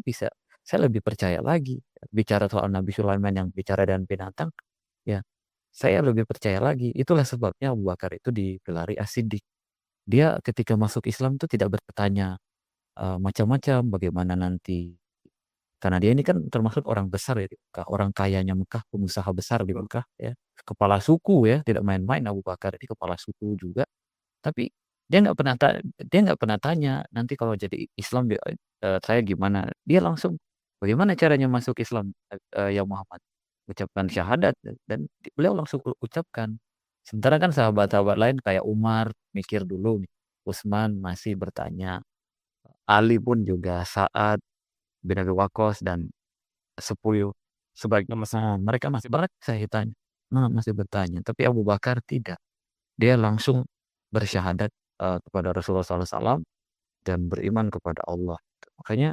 lebih percaya lagi. Bicara soal Nabi Sulaiman yang bicara dengan binatang, ya saya lebih percaya lagi. Itulah sebabnya Abu Bakar itu digelari As-Siddiq. Dia ketika masuk Islam itu tidak bertanya, macam-macam, bagaimana nanti, karena dia ini kan termasuk orang besar ya di Mekah, orang kayanya Mekah, pengusaha besar di Mekah ya, kepala suku ya, tidak main-main Abu Bakar ini kepala suku juga. Tapi dia nggak pernah tanya, "Nanti kalau jadi Islam saya gimana?" Dia langsung, "Bagaimana caranya masuk Islam, ya Muhammad?" Ucapkan syahadat dan beliau langsung ucapkan. Sementara kan sahabat-sahabat lain kayak Umar mikir dulu nih, Utsman masih bertanya, Ali pun juga, Sa'ad bin Abi Waqqas dan 10 Nggak mereka masih masih banget saya tanya, masih bertanya, tapi Abu Bakar tidak. Dia langsung bersyahadat, kepada Rasulullah SAW dan beriman kepada Allah. Makanya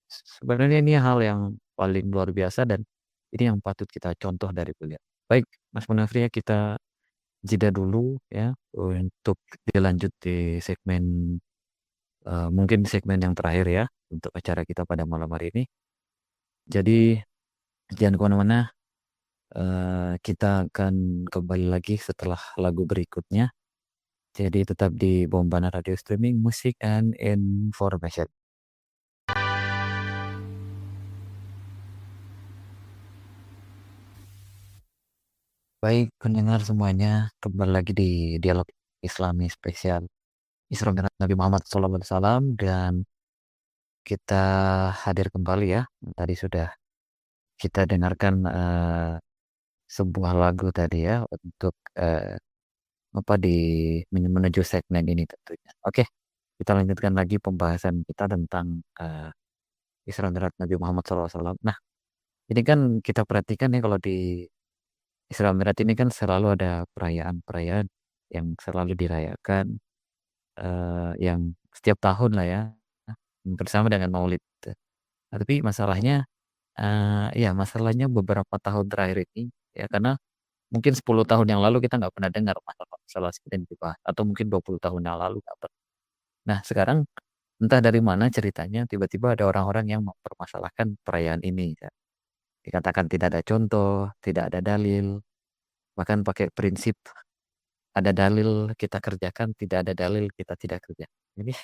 sebenarnya ini hal yang paling luar biasa dan ini yang patut kita contoh dari beliau. Baik, Mas Munafri ya, kita jeda dulu ya untuk dilanjut di segmen, mungkin segmen yang terakhir ya untuk acara kita pada malam hari ini. Jadi jangan kemana-mana, kita akan kembali lagi setelah lagu berikutnya. Jadi tetap di Bombana Radio Streaming Musik and Information. Baik pendengar semuanya, kembali lagi di Dialog Islami Spesial Isra Mi'raj Nabi Muhammad SAW dan kita hadir kembali ya. Tadi sudah kita dengarkan, sebuah lagu tadi ya untuk, menuju segmen ini tentunya. Oke, kita lanjutkan lagi pembahasan kita tentang, Isra Mi'raj Nabi Muhammad SAW. Nah, ini kan kita perhatikan ya kalau di Isra Mi'raj ini kan selalu ada perayaan-perayaan yang selalu dirayakan, yang setiap tahun lah ya, bersama dengan Maulid. Nah, tapi masalahnya, ya masalahnya beberapa tahun terakhir ini ya karena mungkin 10 tahun yang lalu kita nggak pernah dengar masalah seperti ini dibahas atau mungkin 20 tahun yang lalu nggak pernah. Nah sekarang entah dari mana ceritanya tiba-tiba ada orang-orang yang mempermasalahkan perayaan ini ya. Dikatakan tidak ada contoh, tidak ada dalil, bahkan pakai prinsip ada dalil kita kerjakan, tidak ada dalil kita tidak kerja. Ini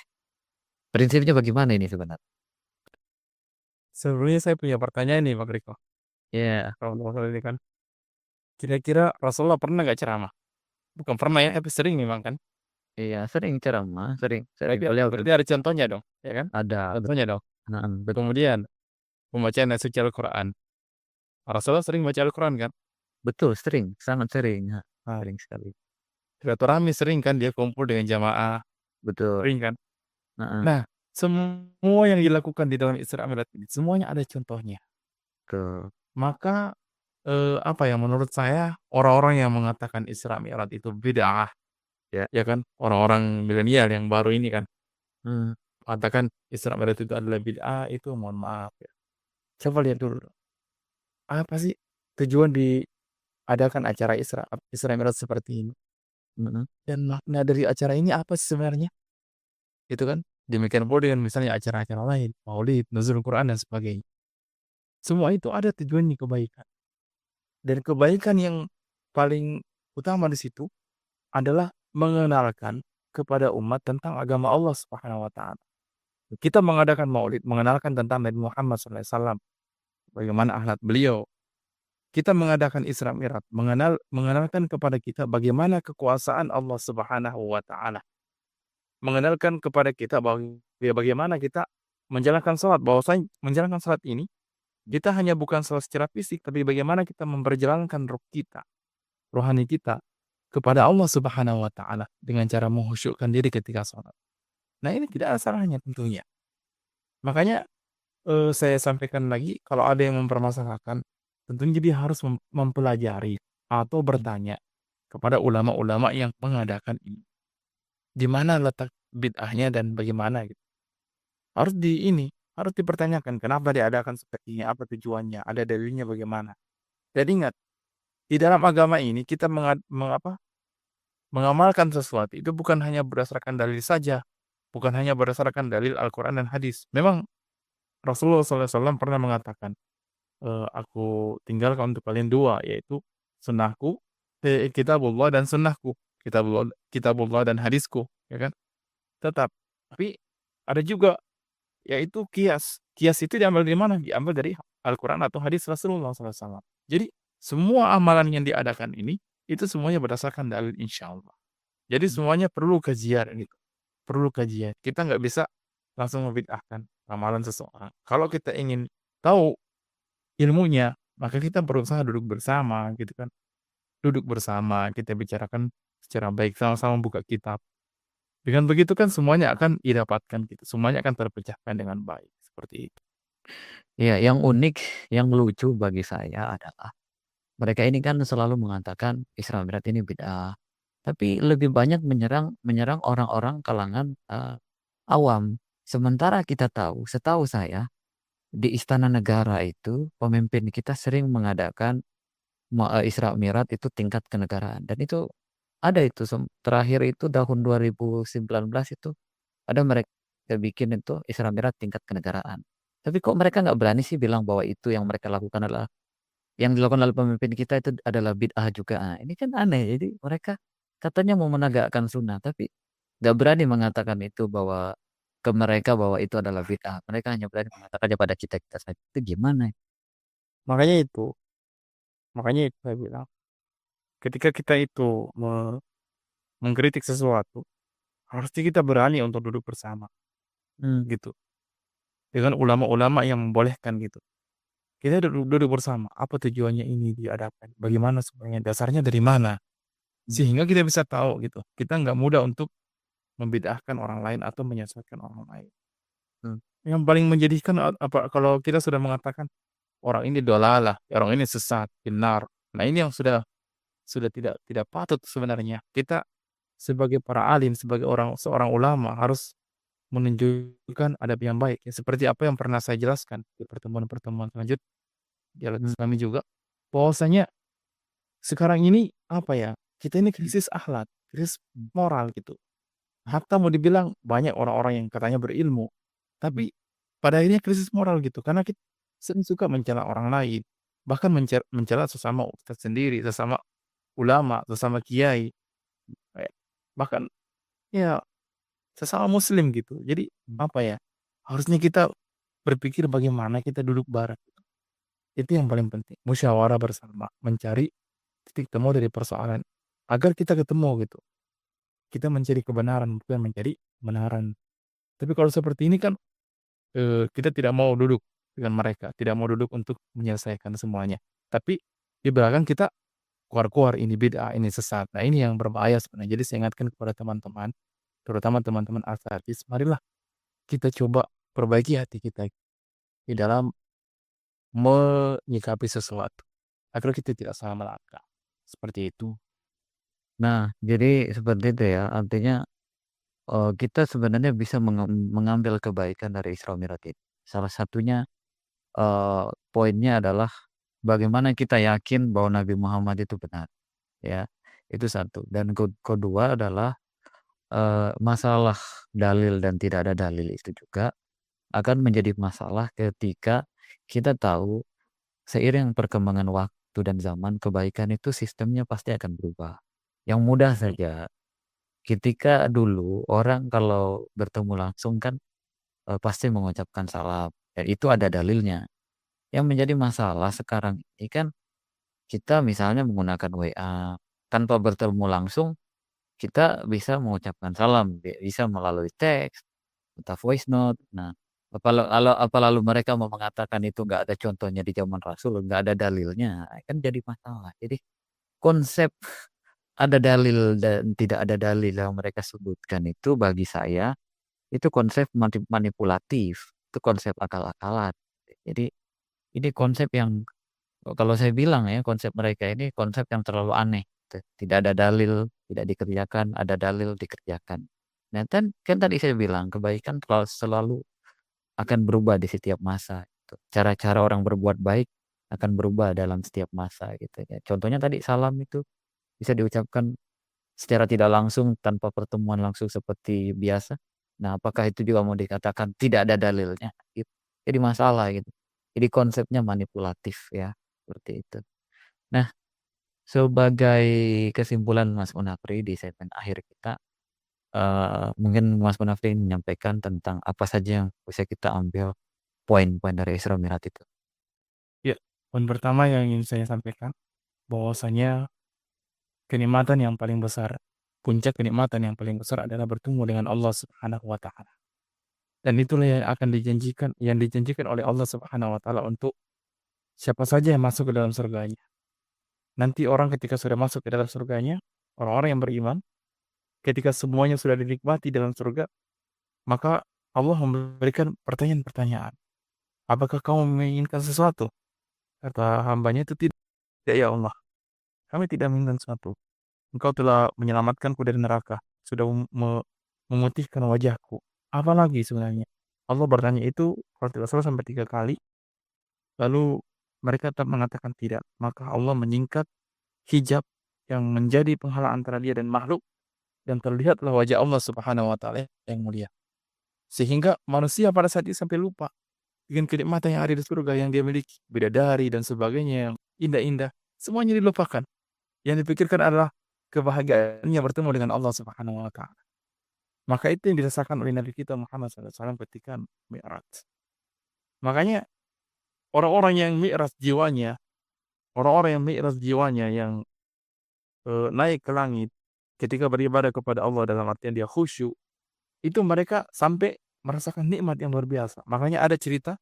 prinsipnya bagaimana ini sebenarnya? Sebenarnya saya punya pertanyaan nih, Pak Riko. Iya, Kalau masalah ini kan, kira-kira Rasulullah pernah nggak ceramah? Bukan pernah ya, tapi sering memang kan? iya sering ceramah, sering sering Berarti beliau berarti ada contohnya dong, ya kan? ada Contohnya dong. betul, Kemudian pembacaan ayat suci Al-Quran. Rasulullah sering baca Al-Quran kan? betul sering, sangat sering, Nah, sering sekali. silaturahmi sering kan dia kumpul dengan jamaah, Betul, sering kan? heeh, Nah, semua yang dilakukan di dalam Isra Mi'raj ini semuanya ada contohnya. betul. Maka apa ya menurut saya orang-orang yang mengatakan Isra Mi'raj itu bid'ah, Ya, ya kan? Orang-orang milenial yang baru ini kan mmm, mengatakan Isra Mi'raj itu adalah bid'ah, itu mohon maaf ya. Coba lihat dulu, apa sih tujuan diadakan acara Isra Mi'raj seperti ini? Mhm. dan makna dari acara ini apa sih sebenarnya, gitu kan. Demikian pula dengan misalnya acara-acara lain, maulid, nuzul Quran dan sebagainya. Semua itu ada tujuannya kebaikan. Dan kebaikan yang paling utama di situ adalah mengenalkan kepada umat tentang agama Allah Subhanahu wa taala. Kita mengadakan maulid, mengenalkan tentang Nabi Muhammad SAW, bagaimana akhlak beliau. Kita mengadakan Isra Mi'raj, mengenalkan kepada kita bagaimana kekuasaan Allah Subhanahu wa taala. Mengenalkan kepada kita bahwa bagaimana kita menjalankan salat, bahwasanya menjalankan salat ini kita hanya bukan salat secara fisik, tapi bagaimana kita memperjalankan roh kita, rohani kita kepada Allah Subhanahu wa taala dengan cara mengkhusyukkan diri ketika salat. Nah, ini tidak ada salahnya tentunya. Makanya saya sampaikan lagi kalau ada yang mempermasalahkan, tentunya dia harus mempelajari atau bertanya kepada ulama-ulama yang mengadakan ini. Di mana letak bid'ahnya dan bagaimana gitu. Harus dipertanyakan kenapa diadakan seperti ini, apa tujuannya, ada dalilnya bagaimana. Dan ingat, di dalam agama ini kita mengamalkan sesuatu itu bukan hanya berdasarkan dalil saja, bukan hanya berdasarkan dalil Al-Quran dan hadis. Memang Rasulullah SAW pernah mengatakan, aku tinggalkan untuk kalian dua, yaitu sunnahku, kitabullah dan sunnahku, kitabullah dan hadisku, ya kan? Tetap. Tapi ada juga yaitu kias. Kias itu diambil dari mana? Diambil dari Al-Quran atau hadis Rasulullah SAW. Jadi semua amalan yang diadakan ini itu semuanya berdasarkan dalil insya Allah. Jadi semuanya perlu kajian gitu. Perlu kajian. Kita nggak bisa langsung membid'ahkan amalan seseorang. Kalau kita ingin tahu ilmunya, maka kita berusaha duduk bersama gitu kan. Duduk bersama, kita bicarakan secara baik, sama-sama buka kitab. Dengan begitu kan semuanya akan didapatkan gitu. Semuanya akan terpecahkan dengan baik. Seperti itu. Iya, yang unik, yang lucu bagi saya adalah mereka ini kan selalu mengatakan Isra Mi'raj ini bid'ah. Tapi lebih banyak menyerang orang-orang kalangan awam. Sementara kita tahu, setahu saya di Istana Negara itu pemimpin kita sering mengadakan Isra Mi'raj itu tingkat kenegaraan, dan itu ada itu terakhir itu tahun 2019 itu ada mereka bikin itu Isra Mi'raj tingkat kenegaraan. Tapi kok mereka nggak berani sih bilang bahwa itu yang mereka lakukan adalah yang dilakukan oleh pemimpin kita itu adalah bid'ah juga. Nah, ini kan aneh. Jadi mereka katanya mau menegakkan sunnah, tapi nggak berani mengatakan itu bahwa ke mereka bahwa itu adalah bid'ah. Mereka hanya berani mengatakannya pada kita-kita saja. Itu gimana? Makanya itu. Makanya itu saya bilang. Ketika kita itu mengkritik sesuatu, harusnya kita berani untuk duduk bersama. Gitu. Dengan ulama-ulama yang membolehkan gitu. Kita duduk bersama. Apa tujuannya ini diadakan? Bagaimana sebenarnya? Dasarnya dari mana? Sehingga kita bisa tahu gitu. Kita nggak mudah untuk membid'ahkan orang lain atau menyesatkan orang lain. Yang paling menjadikan apa kalau kita sudah mengatakan orang ini dolalah, orang ini sesat, benar. Nah, ini yang sudah tidak patut sebenarnya. Kita sebagai para alim, sebagai seorang ulama harus menunjukkan adab yang baik. Ya, seperti apa yang pernah saya jelaskan di pertemuan-pertemuan selanjutnya di Al-Islami juga, bahwasanya sekarang ini apa ya? Kita ini krisis akhlak, krisis moral gitu. Hatta mau dibilang banyak orang-orang yang katanya berilmu, tapi pada akhirnya krisis moral gitu karena kita sering suka mencela orang lain, bahkan mencela sesama ustadz sendiri, sesama ulama, sesama kiai, bahkan ya sesama muslim gitu. Jadi apa ya? Harusnya kita berpikir bagaimana kita duduk bareng. Itu yang paling penting. Musyawarah bersama, mencari titik temu dari persoalan agar kita ketemu gitu. Kita mencari kebenaran bukan mencari kebenaran. Tapi kalau seperti ini kan kita tidak mau duduk dengan mereka, tidak mau duduk untuk menyelesaikan semuanya. Tapi di belakang kita keluar-keluar ini bid'ah, ini sesat. Nah, ini yang berbahaya sebenarnya. Jadi saya ingatkan kepada teman-teman, terutama teman-teman aktivis, marilah kita coba perbaiki hati kita di dalam menyikapi sesuatu agar kita tidak salah melangkah. Seperti itu. Nah, jadi seperti itu ya. Artinya kita sebenarnya bisa mengambil kebaikan dari Isra Mi'raj itu. Salah satunya poinnya adalah bagaimana kita yakin bahwa Nabi Muhammad itu benar, ya. Itu satu. Dan kedua adalah masalah dalil dan tidak ada dalil itu juga akan menjadi masalah ketika kita tahu seiring perkembangan waktu dan zaman, kebaikan itu sistemnya pasti akan berubah. Yang mudah saja, ketika dulu orang kalau bertemu langsung kan pasti mengucapkan salam, dan itu ada dalilnya. Yang menjadi masalah sekarang ini kan kita misalnya menggunakan WA, tanpa bertemu langsung kita bisa mengucapkan salam, bisa melalui teks, entah voice note. Nah, apa lalu mereka mau mengatakan itu nggak ada contohnya di zaman Rasul, nggak ada dalilnya, kan jadi masalah. Jadi konsep ada dalil dan tidak ada dalil yang mereka sebutkan itu bagi saya, itu konsep manipulatif, itu konsep akal-akalan. Jadi ini konsep yang kalau saya bilang ya, konsep mereka ini konsep yang terlalu aneh. Tidak ada dalil, tidak dikerjakan, ada dalil dikerjakan. Nah, kan tadi saya bilang kebaikan selalu akan berubah di setiap masa. Gitu. Cara-cara orang berbuat baik akan berubah dalam setiap masa gitu ya. Contohnya tadi salam itu bisa diucapkan secara tidak langsung tanpa pertemuan langsung seperti biasa. Nah, apakah itu juga mau dikatakan tidak ada dalilnya? Gitu. Jadi masalah gitu. Jadi konsepnya manipulatif ya, seperti itu. Nah, sebagai kesimpulan Mas Munafri di segmen akhir kita, mungkin Mas Munafri menyampaikan tentang apa saja yang bisa kita ambil poin-poin dari Isra Mi'raj itu. Ya, poin pertama yang ingin saya sampaikan, bahwasanya kenikmatan yang paling besar, puncak kenikmatan yang paling besar adalah bertemu dengan Allah Subhanahu wa Ta'ala. Dan itulah yang akan dijanjikan oleh Allah Subhanahu wa Ta'ala untuk siapa saja yang masuk ke dalam surganya. Nanti orang ketika sudah masuk ke dalam surganya, orang-orang yang beriman, ketika semuanya sudah dinikmati dalam surga, maka Allah memberikan pertanyaan-pertanyaan. Apakah kamu menginginkan sesuatu? Kata hambanya itu tidak, ya Allah. Kami tidak menginginkan sesuatu. Engkau telah menyelamatkanku dari neraka. Sudah memutihkan wajahku. Apa lagi sebenarnya? Allah bertanya itu kalau tidak salah sampai 3 kali. Lalu mereka tetap mengatakan tidak. Maka Allah menyingkat hijab yang menjadi penghalang antara dia dan makhluk. Dan terlihatlah wajah Allah Subhanahu wa Ta'ala yang mulia. Sehingga manusia pada saat itu sampai lupa dengan kenikmatan yang ada di surga yang dia miliki. Bidadari dan sebagainya yang indah-indah. Semuanya dilupakan. Yang dipikirkan adalah kebahagiaannya bertemu dengan Allah Subhanahu wa Ta'ala. Maka itu yang dirasakan oleh Nabi kita Muhammad SAW ketika Mi'raj. Makanya orang-orang yang Mi'raj jiwanya, yang naik ke langit ketika beribadah kepada Allah dalam artian dia khusyuk, itu mereka sampai merasakan nikmat yang luar biasa. Makanya ada cerita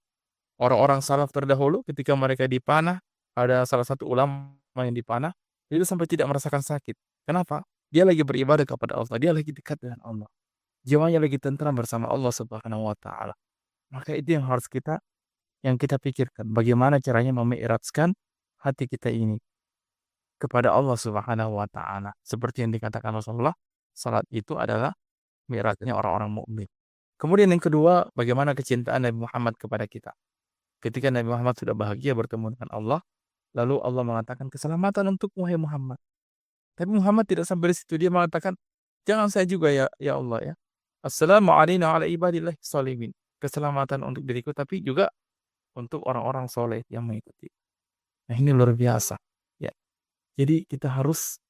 orang-orang salaf terdahulu ketika mereka dipanah, ada salah satu ulama yang dipanah, itu sampai tidak merasakan sakit. Kenapa? Dia lagi beribadah kepada Allah, dia lagi dekat dengan Allah. Jiwanya lagi tentram bersama Allah Subhanahu wa Ta'ala. Maka itu yang harus yang kita pikirkan. Bagaimana caranya memi'rajkan hati kita ini kepada Allah Subhanahu wa Ta'ala. Seperti yang dikatakan Rasulullah, salat itu adalah mi'rajnya orang-orang mukmin. Kemudian yang kedua, bagaimana kecintaan Nabi Muhammad kepada kita. Ketika Nabi Muhammad sudah bahagia bertemu dengan Allah, lalu Allah mengatakan keselamatan untuk wahai Muhammad. Tapi Muhammad tidak sampai di situ, dia mengatakan, jangan saya juga ya Allah ya. Assalamualaikum ala ibadillah sholimin. Keselamatan untuk diriku, tapi juga untuk orang-orang soleh yang mengikuti. Nah ini luar biasa. Ya. Jadi kita harus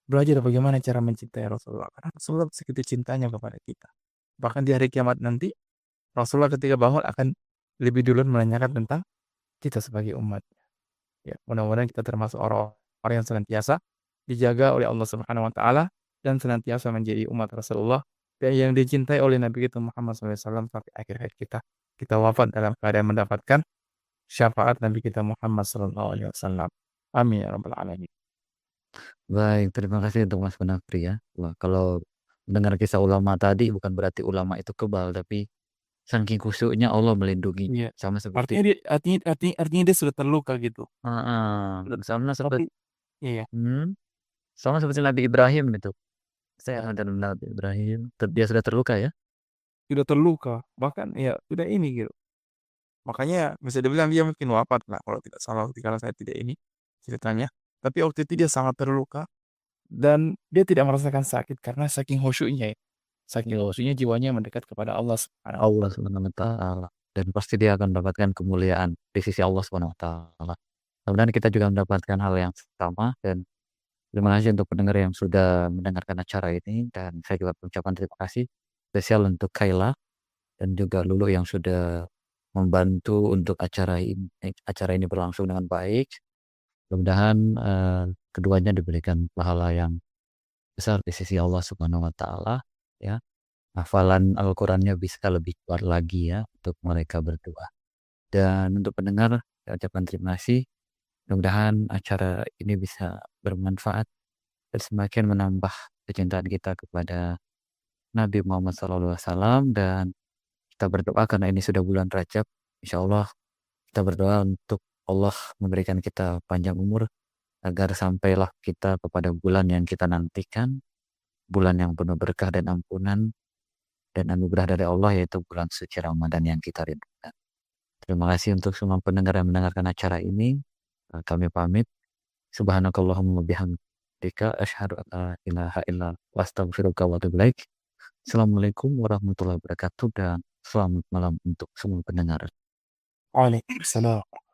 belajar bagaimana cara mencintai Rasulullah. Karena Rasulullah segitu cintanya kepada kita. Bahkan di hari kiamat nanti, Rasulullah ketika bangun akan lebih dulu menanyakan tentang kita sebagai umat. Ya, mudah-mudahan kita termasuk orang-orang yang senantiasa dijaga oleh Allah Subhanahu wa Ta'ala dan senantiasa menjadi umat Rasulullah dan yang dicintai oleh Nabi kita Muhammad SAW sampai akhir hayat kita. Kita wafat dalam keadaan mendapatkan syafaat Nabi kita Muhammad SAW. Amin ya rabbal alamin. Baik, terima kasih untuk Mas Munafri ya. Wah, kalau mendengar kisah ulama tadi bukan berarti ulama itu kebal, tapi saking khusyuknya Allah melindungi. Iya. Sama seperti Artinya dia sudah terluka gitu. sama seperti Iya. sama seperti Nabi Ibrahim itu. Saya ada Nabi Ibrahim, dia sudah terluka ya. Sudah terluka, bahkan ya sudah ini gitu. Makanya bisa dibilang dia mungkin wafat lah kalau tidak salah ketika saya tidak ini ceritanya. Tapi waktu itu dia sangat terluka dan dia tidak merasakan sakit karena saking khusyuknya ya. Saking khusyuknya jiwanya mendekat kepada Allah Subhanahu wa Allah Subhanahu wa taala. Dan pasti dia akan mendapatkan kemuliaan di sisi Allah Subhanahu wa taala. Mudah-mudahan kita juga mendapatkan hal yang sama, dan terima kasih untuk pendengar yang sudah mendengarkan acara ini, dan saya juga mengucapkan terima kasih spesial untuk Kaila dan juga Lulu yang sudah membantu untuk acara ini berlangsung dengan baik. Mudah-mudahan keduanya diberikan pahala yang besar di sisi Allah Subhanahu wa taala, ya. Hafalan Al-Qur'annya bisa lebih kuat lagi ya untuk mereka berdua. Dan untuk pendengar, saya ucapkan terima kasih. Mudah-mudahan acara ini bisa bermanfaat dan semakin menambah kecintaan kita kepada Nabi Muhammad SAW, dan kita berdoa karena ini sudah bulan Rajab. Insya Allah kita berdoa untuk Allah memberikan kita panjang umur agar sampailah kita kepada bulan yang kita nantikan, bulan yang penuh berkah dan ampunan dan anugerah dari Allah, yaitu bulan suci Ramadan yang kita rindukan. Terima kasih untuk semua pendengar yang mendengarkan acara ini. Kami pamit. Subhanakallahumma bihamdika asyhadu an la ilaha illa anta astaghfiruka wa atubu ilaik. Assalamualaikum warahmatullahi wabarakatuh, dan selamat malam untuk semua pendengar. Waalaikumsalam.